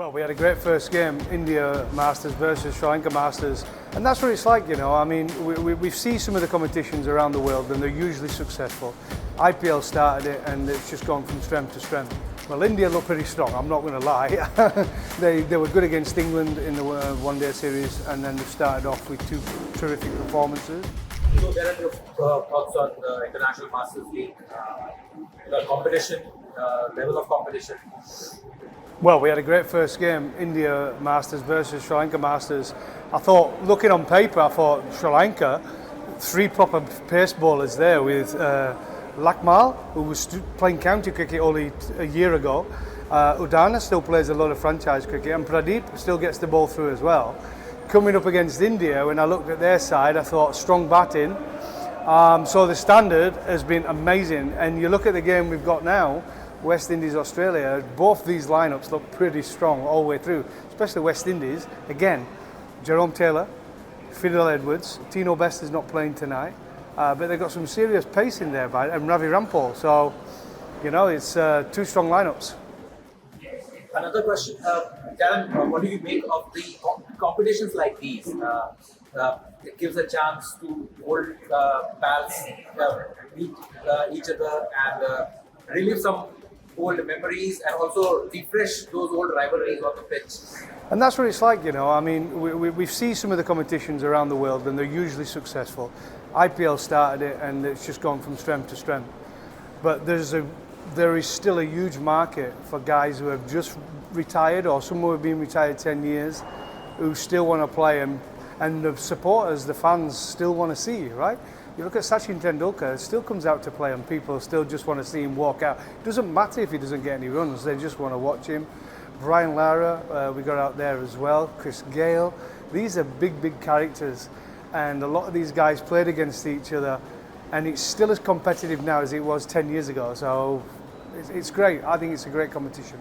Well, we had a great first game, India Masters versus Sri Lanka Masters, and that's what it's like, you know. I mean, we see some of the competitions around the world and they're usually successful. IPL started it and it's just gone from strength to strength. Well, India looked pretty strong, I'm not going to lie. they were good against England in the one-day series, and then they started off with two terrific performances. So there are your thoughts on the International Masters League, the competition, level of competition? Well, we had a great first game, India Masters versus Sri Lanka Masters. I thought, looking on paper, I thought Sri Lanka, three proper pace bowlers there with Lakmal, who was playing county cricket only a year ago. Udana still plays a lot of franchise cricket, and Pradeep still gets the ball through as well. Coming up against India, when I looked at their side, I thought strong batting. So the standard has been amazing, and you look at the game we've got now, West Indies, Australia, both these lineups look pretty strong all the way through, especially West Indies. Again, Jerome Taylor, Fidel Edwards, Tino Best is not playing tonight, but they've got some serious pace in there, and Ravi Rampal. So, you know, it's two strong lineups. Another question, Darren, what do you make of the competitions like these? It gives a chance to old pals meet each other and relive some old memories and also refresh those old rivalries on the pitch. And that's what it's like, you know. I mean, we see some of the competitions around the world and they're usually successful. IPL started it and it's just gone from strength to strength. But there is still a huge market for guys who have just retired, or some who have been retired 10 years, who still want to play, and the supporters, the fans, still want to see, right? You look at Sachin Tendulkar, still comes out to play and people still just want to see him walk out. It doesn't matter if he doesn't get any runs, they just want to watch him. Brian Lara, we got out there as well, Chris Gale. These are big characters, and a lot of these guys played against each other, and it's still as competitive now as it was 10 years ago. So it's great. I think it's a great competition.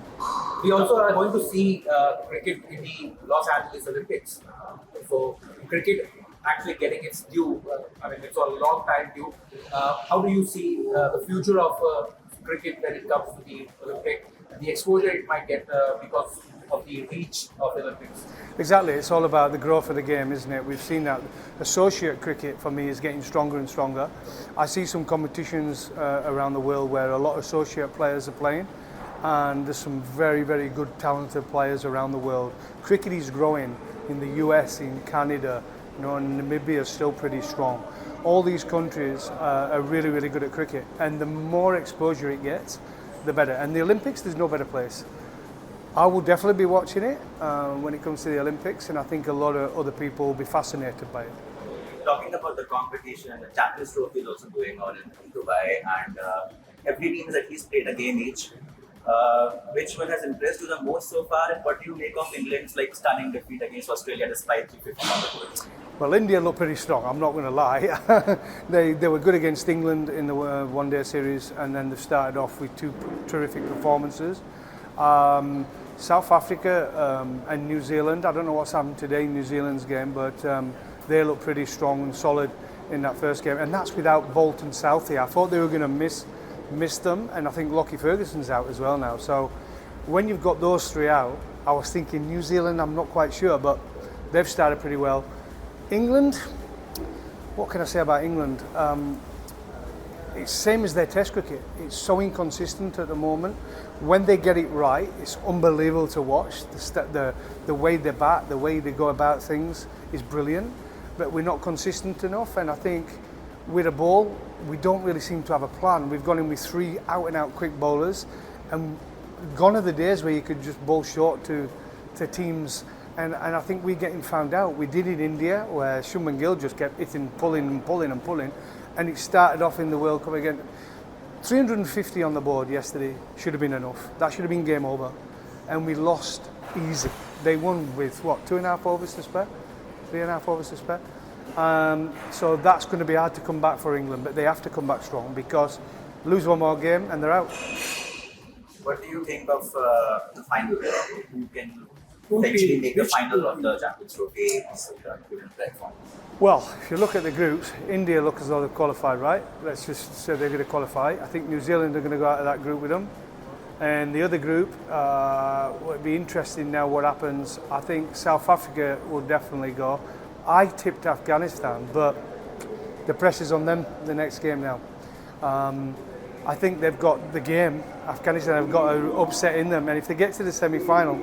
We also are going to see cricket in the Los Angeles Olympics. So cricket actually getting its due. I mean, it's a long time due. How do you see the future of cricket when it comes to the Olympic, the exposure it might get because of the reach of the Olympics? Exactly, it's all about the growth of the game, isn't it? We've seen that associate cricket for me is getting stronger and stronger. I see some competitions around the world where a lot of associate players are playing, and there's some very good talented players around the world. Cricket is growing in the US, in Canada, you know, and Namibia is still pretty strong. All these countries are really good at cricket, and the more exposure it gets, the better. And the Olympics, there's no better place. I will definitely be watching it when it comes to the Olympics, and I think a lot of other people will be fascinated by it. Talking about the competition, the Champions Trophy is also going on in Dubai, and every team has at least played a game each. Which one has impressed you the most so far, and what do you make of England's stunning defeat against Australia despite 350 goals? Well, India looked pretty strong, I'm not going to lie. they were good against England in the one-day series, and then they started off with two terrific performances. South Africa and New Zealand, I don't know what's happened today in New Zealand's game, but they look pretty strong and solid in that first game, and that's without Bolt and Southey. I thought they were going to miss them, and I think Lockie Ferguson's out as well now. So when you've got those three out, I was thinking New Zealand, I'm not quite sure, but they've started pretty well. England, what can I say about England? It's same as their test cricket. It's so inconsistent at the moment. When they get it right, it's unbelievable to watch. The way they bat, the way they go about things is brilliant, but we're not consistent enough, and I think with a ball, we don't really seem to have a plan. We've gone in with three out-and-out quick bowlers, and gone are the days where you could just bowl short to teams, and I think we're getting found out. We did in India, where Shubman Gill just kept hitting, pulling, and it started off in the World Cup again. 350 on the board yesterday should have been enough. That should have been game over, and we lost easy. They won with, what, 2.5 overs to spare? 3.5 overs to spare? So that's going to be hard to come back for England, but they have to come back strong, because lose one more game and they're out. What do you think of the final? Who can eventually make the final of the Champions Trophy given platform? Well, if you look at the groups, India look as though they've qualified, right? Let's just say they're going to qualify. I think New Zealand are going to go out of that group with them. And the other group, would be interesting now what happens. I think South Africa will definitely go. I tipped Afghanistan, but the pressure's on them the next game now. I think they've got the game. Afghanistan have got an upset in them, and if they get to the semi-final,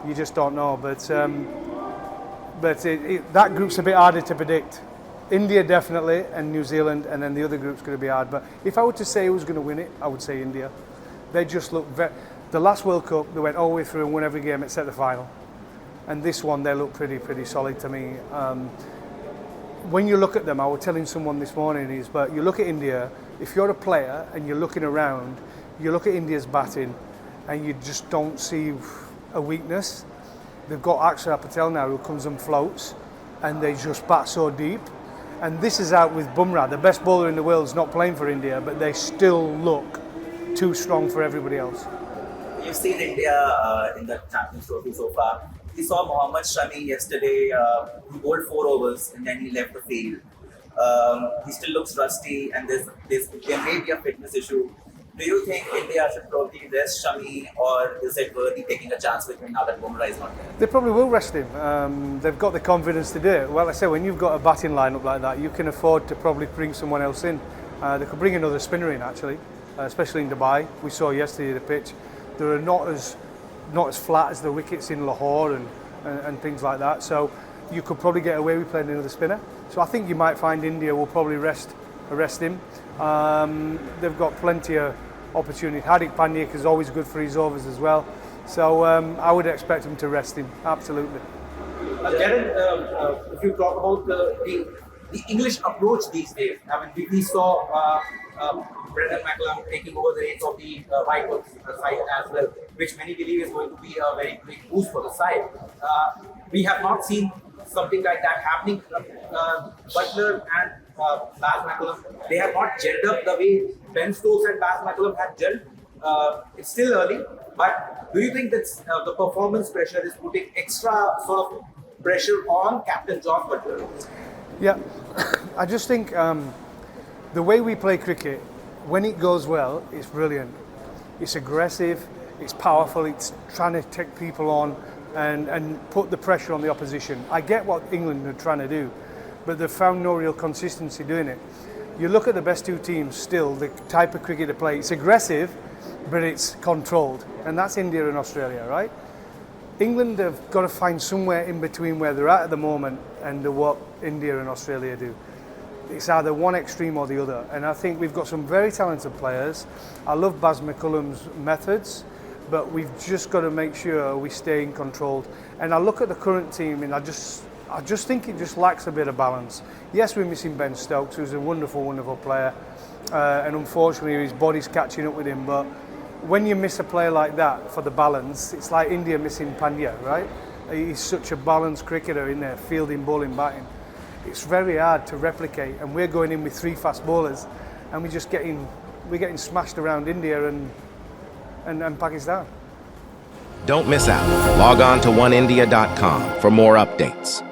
you just don't know. But that group's a bit harder to predict. India definitely, and New Zealand, and then the other group's going to be hard. But if I were to say who's going to win it, I would say India. They just look the last World Cup, they went all the way through and won every game except the final. And this one, they look pretty solid to me. When you look at them, I was telling someone this morning, but you look at India, if you're a player and you're looking around, you look at India's batting and you just don't see a weakness. They've got Akshar Patel now who comes and floats, and they just bat so deep. And this is out with Bumrah, the best bowler in the world, is not playing for India, but they still look too strong for everybody else. You've seen India in the Champions Trophy so far. We saw Mohammad Shami yesterday, who bowled 4 overs and then he left the field. He still looks rusty, and there may be a fitness issue. Do you think India should probably rest Shami, or is it worthy taking a chance with him now that Bumrah is not there? They probably will rest him. They've got the confidence to do it. Well, I say, when you've got a batting lineup like that, you can afford to probably bring someone else in. They could bring another spinner in, actually, especially in Dubai. We saw yesterday the pitch. They're not as flat as the wickets in Lahore and things like that. So you could probably get away with playing another spinner. So I think you might find India will probably arrest him. They've got plenty of opportunity. Hardik Pandya is always good for his overs as well. So I would expect him to rest him, absolutely. Darren, if you talk about the English approach these days, I mean, we saw Brendan McCullum taking over the reins of the right foot side as well, which many believe is going to be a very big boost for the side. We have not seen something like that happening. Butler and Baz McCullum, they have not gelled up the way Ben Stokes and Baz McCullum had gelled. It's still early, but do you think that the performance pressure is putting extra sort of pressure on Captain Josh Butler? Yeah, I just think the way we play cricket, when it goes well, it's brilliant. It's aggressive, it's powerful, it's trying to take people on and put the pressure on the opposition. I get what England are trying to do, but they've found no real consistency doing it. You look at the best two teams still, the type of cricket they play, it's aggressive, but it's controlled. And that's India and Australia, right? England have got to find somewhere in between where they're at the moment and what India and Australia do. It's either one extreme or the other. And I think we've got some very talented players. I love Baz McCullum's methods, but we've just got to make sure we stay in control. And I look at the current team and I just think it just lacks a bit of balance. Yes, we're missing Ben Stokes, who's a wonderful, wonderful player. And unfortunately his body's catching up with him. But when you miss a player like that for the balance, it's like India missing Pandya, right? He's such a balanced cricketer in there, fielding, bowling, batting. It's very hard to replicate, and we're going in with 3 fast bowlers, and we're getting smashed around India and Pakistan. Don't miss out. Log on to oneindia.com for more updates.